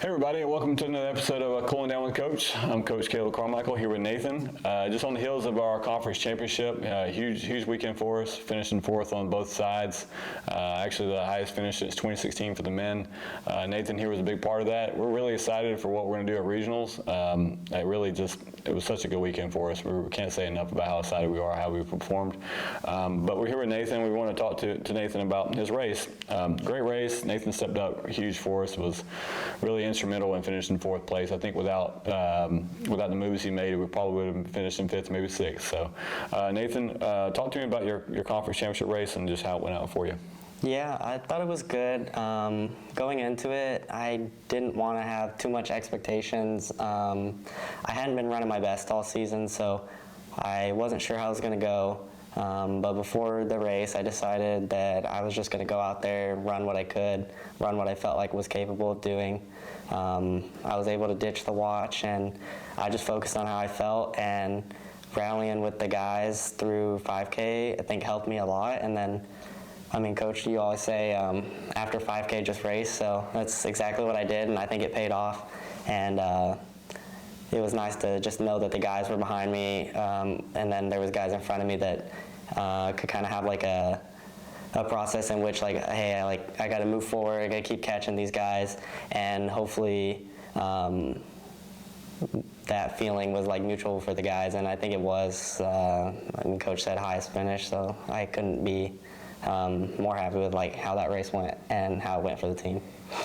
Hey everybody, and welcome to another episode of Cooling Down with Coach. I'm Coach Caleb Carmichael here with Nathan. Just on the heels of our conference championship, huge weekend for us, finishing fourth on both sides. Actually the highest finish since 2016 for the men. Nathan here was a big part of that. We're really excited for what we're going to do at regionals. It was such a good weekend for us. We can't say enough about how excited we are, how we performed. But we're here with Nathan. We want to talk to Nathan about his race. Great race. Nathan stepped up huge for us. Was really instrumental in finishing fourth place. I think without the moves he made, we probably would have finished in fifth, maybe sixth. So, Nathan, talk to me about your conference championship race and just how it went out for you. Yeah, I thought it was good. Going into it, I didn't want to have too much expectations. I hadn't been running my best all season, so I wasn't sure how it was going to go. But before the race, I decided that I was just going to go out there, run what I could, run what I felt like was capable of doing. I was able to ditch the watch, and I just focused on how I felt, and rallying with the guys through 5K I think helped me a lot. And then, I mean, Coach, you always say after 5K just race, so that's exactly what I did, and I think it paid off. And it was nice to just know that the guys were behind me, and then there was guys in front of me that could kind of have like a process in which, like, hey, I got to move forward, I got to keep catching these guys, and hopefully that feeling was like mutual for the guys, and I think it was. I mean, Coach said highest finish, so I couldn't be more happy with like how that race went and how it went for the team.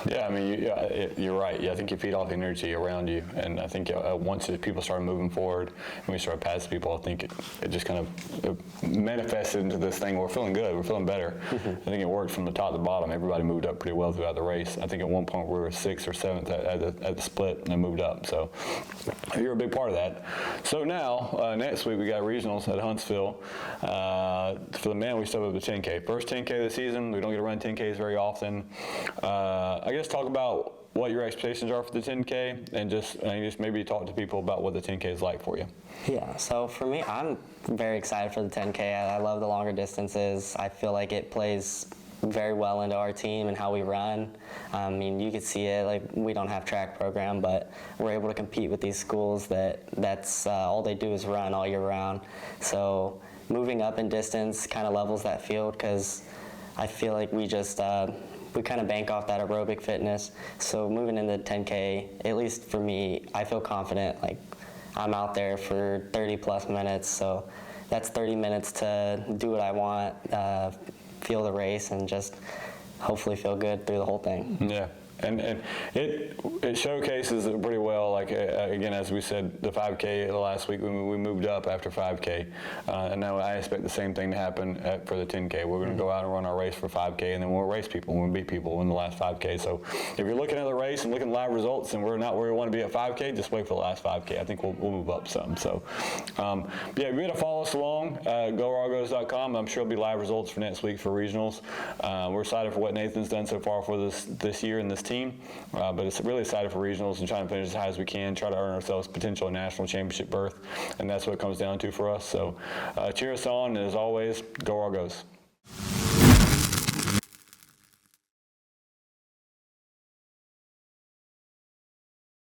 Yeah, I mean, you're right. Yeah, I think you feed off the energy around you, and I think once people started moving forward and we started passing people, I think it just kind of manifested into this thing. We're feeling good. We're feeling better. I think it worked from the top to the bottom. Everybody moved up pretty well throughout the race. I think at one point we were 6th or 7th at the split, and then moved up. So you're a big part of that. So now next week we got regionals at Huntsville. For the men, we step up the 10K. First 10K of the season. We don't get to run 10Ks very often. I guess talk about what your expectations are for the 10K, and just maybe talk to people about what the 10K is like for you. Yeah, so for me, I'm very excited for the 10K. I love the longer distances. I feel like it plays very well into our team and how we run. I mean, you could see it, like, we don't have track program, but we're able to compete with these schools that's all they do is run all year round. So moving up in distance kind of levels that field, because I feel like we just we kind of bank off that aerobic fitness. So moving into 10K, at least for me, I feel confident. Like, I'm out there for 30 plus minutes, so that's 30 minutes to do what I want, feel the race, and just hopefully feel good through the whole thing. Yeah. And it showcases it pretty well. Like, again, as we said, the 5K last week, we moved up after 5K. And now I expect the same thing to happen for the 10K. We're going to go out and run our race for 5K, and then we'll race people. We'll beat people in the last 5K. So if you're looking at the race and looking at live results and we're not where we want to be at 5K, just wait for the last 5K. I think we'll move up some. So, yeah, if you're going to follow us along, goargos.com. I'm sure there'll be live results for next week for regionals. We're excited for what Nathan's done so far for this year and this team, but it's really excited for regionals and trying to finish as high as we can, try to earn ourselves potential national championship berth, and that's what it comes down to for us. So cheer us on, and as always, go Argos.